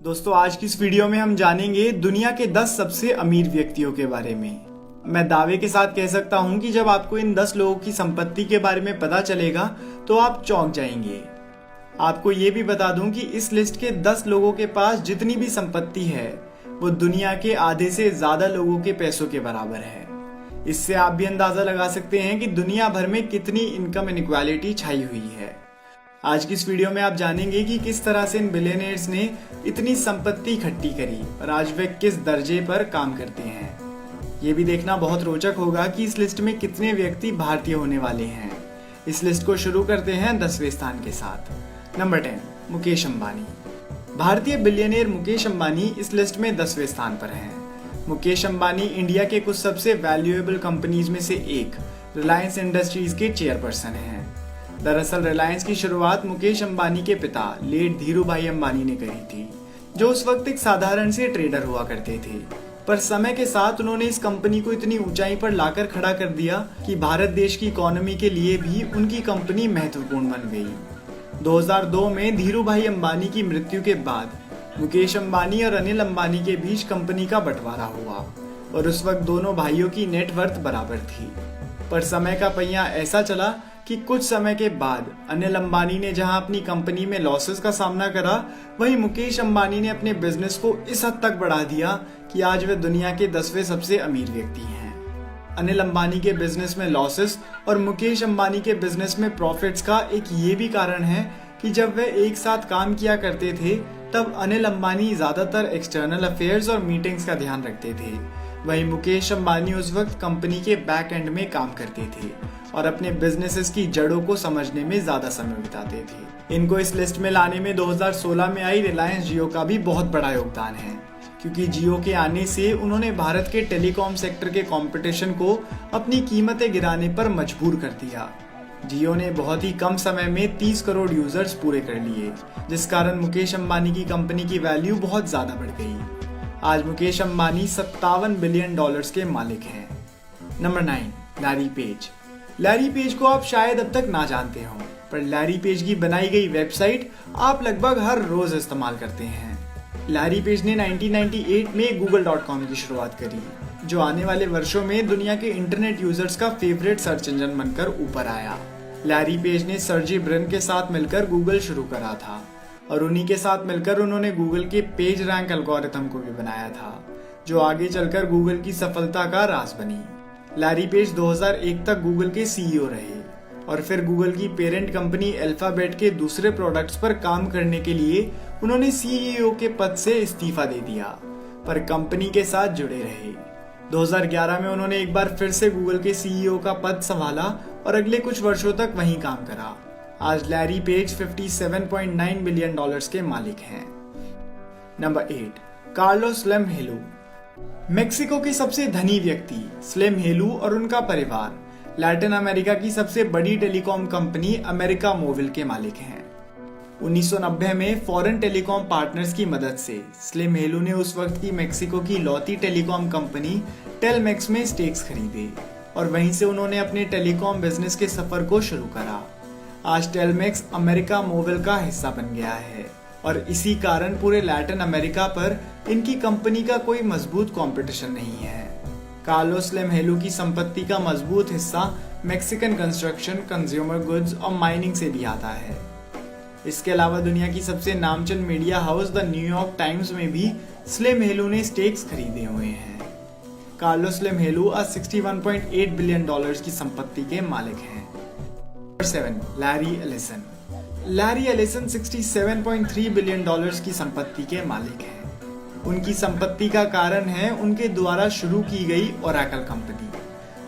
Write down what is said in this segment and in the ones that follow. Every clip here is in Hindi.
दोस्तों, आज की इस वीडियो में हम जानेंगे दुनिया के 10 सबसे अमीर व्यक्तियों के बारे में। मैं दावे के साथ कह सकता हूं कि जब आपको इन 10 लोगों की संपत्ति के बारे में पता चलेगा तो आप चौंक जाएंगे। आपको ये भी बता दूं कि इस लिस्ट के 10 लोगों के पास जितनी भी संपत्ति है वो दुनिया के आधे से ज्यादा लोगों के पैसों के बराबर है। इससे आप भी अंदाजा लगा सकते हैं कि दुनिया भर में कितनी इनकम इनइक्वालिटी छाई हुई है। आज की इस वीडियो में आप जानेंगे कि किस तरह से इन बिलियनियर्स ने इतनी संपत्ति इकट्ठी करी और आज वे किस दर्जे पर काम करते हैं। ये भी देखना बहुत रोचक होगा कि इस लिस्ट में कितने व्यक्ति भारतीय होने वाले हैं। इस लिस्ट को शुरू करते हैं 10वें स्थान के साथ। नंबर 10, मुकेश अंबानी। भारतीय बिलियनियर मुकेश अंबानी इस लिस्ट में 10वें स्थान पर हैं। मुकेश अंबानी इंडिया के कुछ सबसे वैल्यूएबल कंपनीज में से एक रिलायंस इंडस्ट्रीज के चेयरपर्सन हैं। दरअसल रिलायंस की शुरुआत मुकेश अंबानी के पिता लेट धीरू भाई अंबानी ने करी थी, जो उस वक्त एक साधारण से ट्रेडर हुआ करते थे। पर समय के साथ उन्होंने इस कंपनी को इतनी ऊंचाई पर लाकर खड़ा कर दिया कि भारत देश की इकोनॉमी के लिए भी उनकी कंपनी महत्वपूर्ण बन गई। 2002 में धीरू भाई अंबानी की मृत्यु के बाद मुकेश अंबानी और अनिल अंबानी के बीच कंपनी का बंटवारा हुआ और उस वक्त दोनों भाइयों की नेटवर्थ बराबर थी। पर समय का पहिया ऐसा चला कि कुछ समय के बाद अनिल अंबानी ने जहां अपनी कंपनी में लॉसेस का सामना करा, वहीं मुकेश अंबानी ने अपने बिजनेस को इस हद तक बढ़ा दिया कि आज वे दुनिया के 10वें सबसे अमीर व्यक्ति हैं। अनिल अंबानी के बिजनेस में लॉसेस और मुकेश अंबानी के बिजनेस में प्रॉफिट्स का एक ये भी कारण है कि जब वे एक साथ काम किया करते थे तब अनिल अंबानी ज्यादातर एक्सटर्नल अफेयर्स और मीटिंग्स का ध्यान रखते थे, वहीं मुकेश अंबानी उस वक्त कंपनी के बैक एंड में काम करते थे और अपने बिजनेसेस की जड़ों को समझने में ज्यादा समय बिताते थे। इनको इस लिस्ट में लाने में 2016 में आई रिलायंस जियो का भी बहुत बड़ा योगदान है, क्योंकि जियो के आने से उन्होंने भारत के टेलीकॉम सेक्टर के कंपटीशन को अपनी कीमतें गिराने पर मजबूर कर दिया। जियो ने बहुत ही कम समय में 30 करोड़ यूजर्स पूरे कर लिए, जिस कारण मुकेश अंबानी की कंपनी की वैल्यू बहुत ज्यादा बढ़ गई। आज मुकेश अंबानी 57 बिलियन डॉलर्स के मालिक हैं। Number 9, Larry page. Larry page को आप शायद अब तक ना जानते हो, पर लैरी पेज की बनाई गई वेबसाइट आप लगभग हर रोज इस्तेमाल करते हैं। लैरी पेज ने 1998 में google.com की शुरुआत करी, जो आने वाले वर्षों में दुनिया के इंटरनेट यूजर्स का फेवरेट सर्च इंजन बनकर ऊपर आया। लैरी पेज ने सर्जी ब्रिन के साथ मिलकर गूगल शुरू करा था और उन्हीं के साथ मिलकर उन्होंने गूगल के पेज रैंक एल्गोरिथम को भी बनाया था, जो आगे चलकर गूगल की सफलता का राज बनी। लैरी पेज 2001 तक गूगल के सीईओ रहे और फिर गूगल की पेरेंट कंपनी अल्फाबेट के दूसरे प्रोडक्ट्स पर काम करने के लिए उन्होंने सीईओ के पद से इस्तीफा दे दिया, पर कंपनी के साथ जुड़े रहे। 2011 में उन्होंने एक बार फिर से गूगल के सीईओ का पद संभाला और अगले कुछ वर्षों तक वहीं काम करा। आज लैरी पेज 57.9 बिलियन डॉलर्स के मालिक हैं। Number 8, Carlos Slim Helu. Mexico के सबसे धनी व्यक्ति स्लिम हेलू और उनका परिवार लैटिन अमेरिका की सबसे बड़ी टेलीकॉम कंपनी अमेरिका मोबाइल के मालिक हैं। 1990 में फॉरेन टेलीकॉम पार्टनर्स की मदद से स्लिम हेलू ने उस वक्त की मेक्सिको की लौती टेलीकॉम कंपनी टेलमेक्स में स्टेक्स खरीदे और वहीं से उन्होंने अपने टेलीकॉम बिजनेस के सफर को शुरू करा। आज टेलमेक्स अमेरिका मोबाइल का हिस्सा बन गया है और इसी कारण पूरे लैटिन अमेरिका पर इनकी कंपनी का कोई मजबूत कंपटीशन नहीं है। कार्लोस स्लिम हेलू की संपत्ति का मजबूत हिस्सा मैक्सिकन कंस्ट्रक्शन, कंज्यूमर गुड्स और माइनिंग से भी आता है। इसके अलावा दुनिया की सबसे नामचीन media house the New York times में भी स्लिम हेलू ने स्टेक्स खरीदे हुए हैं। कार्लोस स्लिम हेलू आज 61.8 बिलियन डॉलर्स की संपत्ति के मालिक हैं। Number 7, Larry Ellison. Larry Ellison 67.3 billion dollars की संपत्ति के मालिक हैं। उनकी संपत्ति का कारण है उनके द्वारा शुरू की गई ओरेकल कंपनी,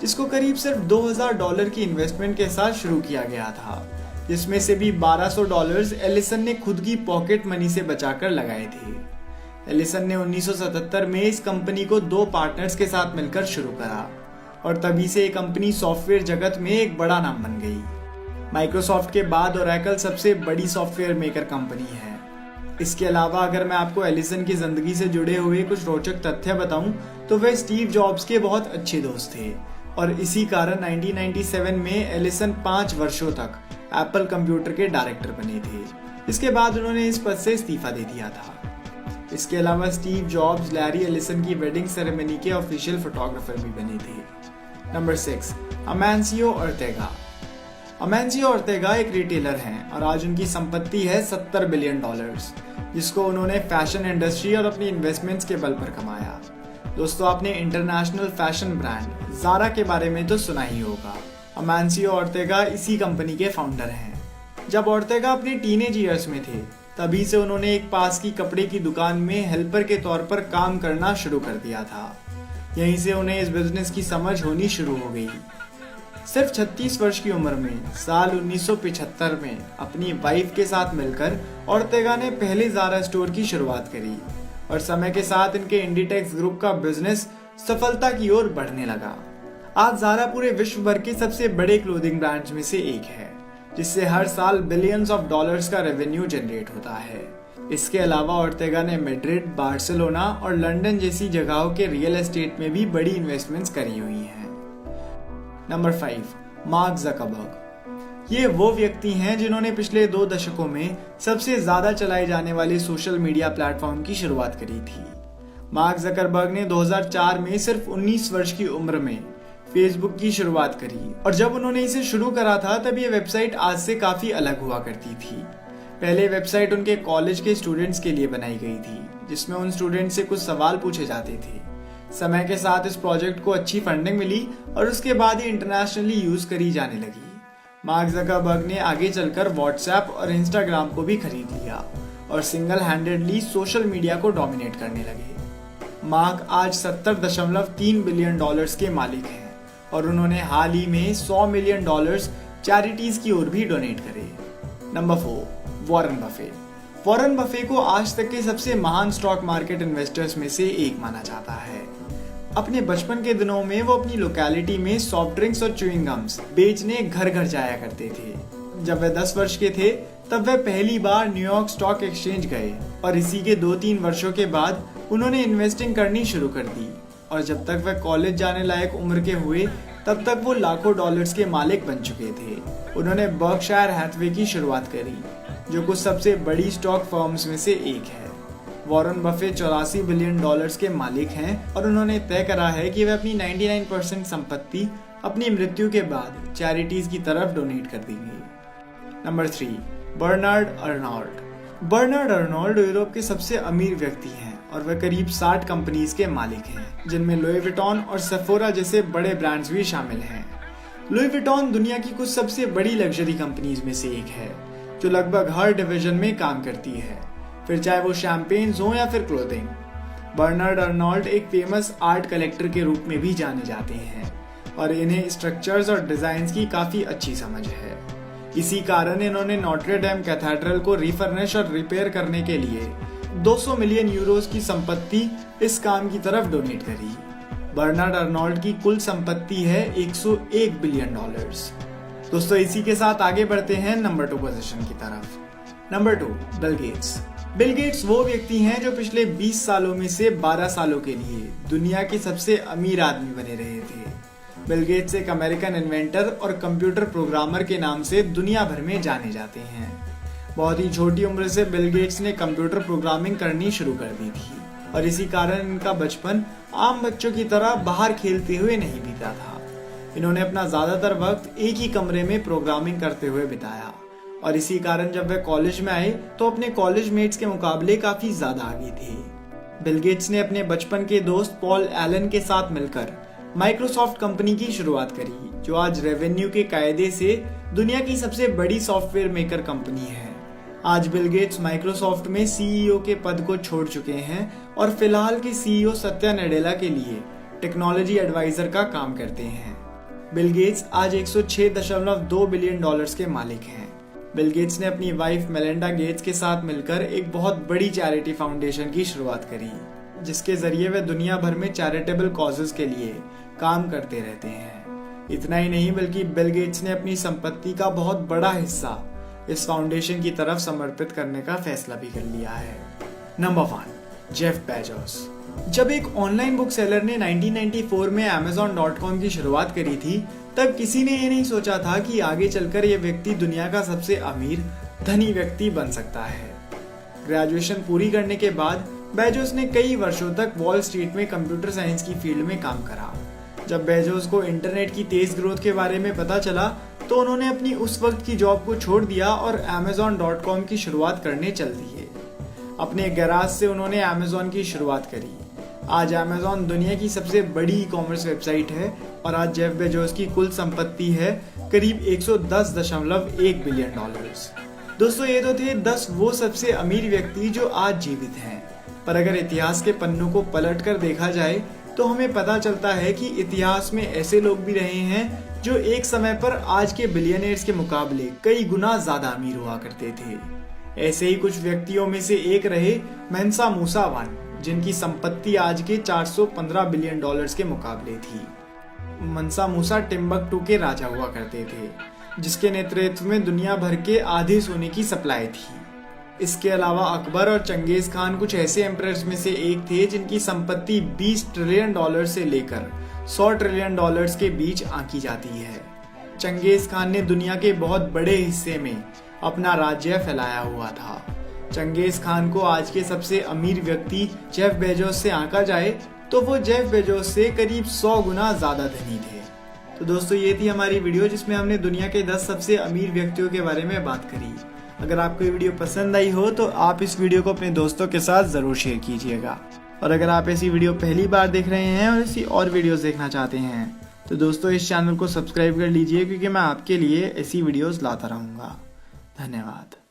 जिसको करीब सिर्फ $2000 की इन्वेस्टमेंट के साथ शुरू किया गया था, जिसमें से भी $1200 एलिसन ने खुद की पॉकेट मनी से बचाकर लगाए थे। एलिसन ने 1977 में इस कंपनी को 2 पार्टनर्स के साथ मिलकर शुरू करा और तभी से ये कंपनी सॉफ्टवेयर जगत में एक बड़ा नाम बन गई। माइक्रोसॉफ्ट के बाद ओरेकल सबसे बड़ी सॉफ्टवेयर मेकर कंपनी है। इसके अलावा अगर मैं आपको एलिसन की जिंदगी से जुड़े हुए कुछ रोचक तथ्य बताऊं तो वे स्टीव जॉब्स के बहुत अच्छे दोस्त थे और इसी कारण 1997 में एलिसन 5 वर्षों तक एप्पल कंप्यूटर के डायरेक्टर बने थे। इसके बाद उन्होंने इस पद से इस्तीफा दे दिया था। इसके अलावा स्टीव जॉब्स लैरी एलिसन की वेडिंग सेरेमनी के ऑफिशियल फोटोग्राफर भी बने थे। Number 6, Amancio Ortega. Amancio Ortega एक रिटेलर हैं और आज उनकी संपत्ति है $70 बिलियन, जिसको उन्होंने फैशन इंडस्ट्री और अपनी इन्वेस्टमेंट्स के बल पर कमाया। दोस्तों, आपने इंटरनेशनल फैशन ब्रांड ज़ारा के बारे में तो सुना ही होगा। अमांसियो ओर्टेगा इसी कंपनी के फाउंडर हैं। जब ओर्टेगा अपने टीनेज ईयर्स में थे, तभी से उन्होंने एक पास की कपड़े की दुकान में हेल्पर के तौर पर काम करना शुरू कर दिया था। यहीं से उन्हें इस बिजनेस की समझ होनी शुरू हो गई। सिर्फ 36 वर्ष की उम्र में साल 1975 में अपनी वाइफ के साथ मिलकर ओर्टेगा ने पहले ज़ारा स्टोर की शुरुआत करी और समय के साथ इनके इंडिटेक्स ग्रुप का बिजनेस सफलता की ओर बढ़ने लगा। आज ज़ारा पूरे विश्व भर के सबसे बड़े क्लोथिंग ब्रांड्स में से एक है, जिससे हर साल बिलियंस ऑफ डॉलर्स का रेवेन्यू जनरेट होता है। इसके अलावा ओर्टेगा ने मैड्रिड, बार्सिलोना और लंदन जैसी जगहों के रियल एस्टेट में भी बड़ी इन्वेस्टमेंट्स करी हुई हैं। Number 5, mark Zuckerberg. ये वो व्यक्ति हैं जिन्होंने पिछले 2 दशकों में सबसे ज्यादा चलाए जाने वाले सोशल मीडिया प्लेटफॉर्म की शुरुआत करी थी। मार्क ज़करबर्ग ने 2004 में सिर्फ 19 वर्ष की उम्र में फेसबुक की शुरुआत करी और जब उन्होंने इसे शुरू करा था तब ये वेबसाइट आज से काफी अलग हुआ करती थी। पहले वेबसाइट उनके कॉलेज के स्टूडेंट्स के लिए बनाई गई थी, जिसमें उन स्टूडेंट्स से कुछ सवाल पूछे जाते थे। समय के साथ इस प्रोजेक्ट को अच्छी फंडिंग मिली और उसके बाद ही इंटरनेशनली यूज करी जाने लगी। मार्क ज़करबर्ग ने आगे चलकर व्हाट्सएप और इंस्टाग्राम को भी खरीद लिया और सिंगल हैंडेडली सोशल मीडिया को डोमिनेट करने लगे। मार्क आज $70.3 बिलियन के मालिक हैं और उन्होंने हाल ही में $100 मिलियन चैरिटीज की ओर भी डोनेट करे। Number 4, Warren Buffett. Warren Buffett को आज तक के सबसे महान स्टॉक मार्केट इन्वेस्टर्स में से एक माना जाता है। अपने बचपन के दिनों में वो अपनी लोकेलिटी में सॉफ्ट ड्रिंक्स और च्यूइंग गम्स बेचने घर घर जाया करते थे। जब वे 10 वर्ष के थे तब वे पहली बार न्यूयॉर्क स्टॉक एक्सचेंज गए और इसी के 2-3 वर्षों के बाद उन्होंने इन्वेस्टिंग करनी शुरू कर दी और जब तक वे कॉलेज जाने लायक उम्र के हुए तब तक वो लाखों डॉलर्स के मालिक बन चुके थे। उन्होंने बर्कशायर हैथवे की शुरुआत करी, जो कुछ सबसे बड़ी स्टॉक फर्म्स में से एक है। वॉरेन बफेट $84 बिलियन के मालिक हैं और उन्होंने तय करा है कि वे अपनी 99% संपत्ति अपनी मृत्यु के बाद चैरिटीज की तरफ डोनेट कर देंगे। Number 3, Bernard Arnault. Bernard Arnault Europe के सबसे अमीर व्यक्ति हैं और वे करीब 60 कंपनीज के मालिक हैं, जिनमें लुई विटॉन और सेफोरा जैसे बड़े ब्रांड्स भी शामिल हैं। लुई विटॉन दुनिया की कुछ सबसे बड़ी लग्जरी कंपनीज में से एक है, जो लगभग हर डिवीजन में काम करती है, फिर चाहे वो शैंपेन्स हो या फिर क्लोथिंग। बर्नार्ड अर्नोल्ट एक फेमस आर्ट कलेक्टर के रूप में भी जाने जाते हैं और इन्हें स्ट्रक्चर्स और डिजाइन्स की काफी अच्छी समझ है। इसी कारण इन्होंने नोट्रे डेम कैथेड्रल को रिफर्निश और रिपेयर करने के लिए 200 मिलियन यूरोस की संपत्ति इस काम की तरफ डोनेट करी। बर्नार्ड अर्नोल्ट की कुल संपत्ति है $101 बिलियन। दोस्तों, इसी के साथ आगे बढ़ते हैं नंबर 2 पोजीशन की तरफ। Number 2, Bill Gates. Bill Gates वो व्यक्ति हैं जो पिछले 20 सालों में से 12 सालों के लिए दुनिया के सबसे अमीर आदमी बने रहे थे। बिल गेट्स एक अमेरिकन इन्वेंटर और कंप्यूटर प्रोग्रामर के नाम से दुनिया भर में जाने जाते हैं। बहुत ही छोटी उम्र से बिल गेट्स ने कंप्यूटर प्रोग्रामिंग करनी शुरू कर दी थी और इसी कारण इनका बचपन आम बच्चों की तरह बाहर खेलते हुए नहीं बीता था। इन्होंने अपना ज्यादातर वक्त एक ही कमरे में प्रोग्रामिंग करते हुए बिताया और इसी कारण जब वे कॉलेज में आए तो अपने कॉलेज मेट्स के मुकाबले काफी ज्यादा आगे थे। बिल गेट्स ने अपने बचपन के दोस्त पॉल एलन के साथ मिलकर माइक्रोसॉफ्ट कंपनी की शुरुआत करी, जो आज रेवेन्यू के कायदे से दुनिया की सबसे बड़ी सॉफ्टवेयर मेकर कंपनी है। आज बिल गेट्स माइक्रोसॉफ्ट में सीईओ के पद को छोड़ चुके हैं और फिलहाल के सीईओ सत्या नडेला के लिए टेक्नोलॉजी एडवाइजर का काम करते हैं। बिल गेट्स आज $106.2 बिलियन के मालिक हैं। बिल गेट्स ने अपनी वाइफ मेलिंडा गेट्स के साथ मिलकर एक बहुत बड़ी चैरिटी फाउंडेशन की शुरुआत करी, जिसके जरिए वे दुनिया भर में चैरिटेबल कॉजेज के लिए काम करते रहते हैं। इतना ही नहीं बल्कि बिल गेट्स ने अपनी संपत्ति का बहुत बड़ा हिस्सा इस फाउंडेशन की तरफ समर्पित करने का फैसला भी कर लिया है। Number 1, Jeff Bezos. जब एक ऑनलाइन बुक सेलर ने 1994 में Amazon.com की शुरुआत करी थी, तब किसी ने ये नहीं सोचा था कि आगे चलकर यह व्यक्ति दुनिया का सबसे अमीर धनी व्यक्ति बन सकता है। ग्रेजुएशन पूरी करने के बाद बेजोस ने कई वर्षों तक वॉल स्ट्रीट में कंप्यूटर साइंस की फील्ड में काम करा। जब बेजोस को इंटरनेट की तेज ग्रोथ के बारे में पता चला तो उन्होंने अपनी उस वक्त की जॉब को छोड़ दिया और Amazon.com की शुरुआत करने चल दिए। अपने गैराज से उन्होंने Amazon की शुरुआत करी। आज Amazon दुनिया की सबसे बड़ी ई-कॉमर्स वेबसाइट है और आज जेफ बेजोस की कुल संपत्ति है करीब 110.1 बिलियन डॉलर्स। दोस्तों, ये तो थे 10 वो सबसे अमीर व्यक्ति जो आज जीवित हैं। पर अगर इतिहास के पन्नों को पलट कर देखा जाए तो हमें पता चलता है कि इतिहास में ऐसे लोग भी रहे हैं जो एक समय पर आज के बिलियनियर्स के मुकाबले कई गुना ज्यादा अमीर हुआ करते थे। ऐसे ही कुछ व्यक्तियों में से एक रहे मंसा मूसा वन, जिनकी संपत्ति आज के 415 बिलियन डॉलर्स के मुकाबले थी। मंसा मूसा टिम्बकटू के राजा हुआ करते थे, जिसके नेतृत्व में दुनिया भर के आधे सोने की सप्लाई थी। इसके अलावा अकबर और चंगेज खान कुछ ऐसे एम्परर्स में से एक थे जिनकी संपत्ति 20 ट्रिलियन डॉलर से लेकर 100 ट्रिलियन डॉलर्स के बीच आंकी जाती है। चंगेज खान ने दुनिया के बहुत बड़े हिस्से में अपना राज्य फैलाया हुआ था। चंगेज खान को आज के सबसे अमीर व्यक्ति जेफ बेजोस से आंका जाए तो वो जेफ बेजोस से करीब 100 गुना ज्यादा धनी थे। तो दोस्तों, ये थी हमारी वीडियो जिसमें हमने दुनिया के 10 सबसे अमीर व्यक्तियों के बारे में बात करी। अगर आपको ये वीडियो पसंद आई हो तो आप इस वीडियो को अपने दोस्तों के साथ जरूर शेयर कीजिएगा। और अगर आप ऐसी वीडियो पहली बार देख रहे हैं और ऐसी और वीडियोस देखना चाहते हैं तो दोस्तों इस चैनल को सब्सक्राइब कर लीजिए, क्योंकि मैं आपके लिए ऐसी वीडियोस लाता रहूँगा। धन्यवाद।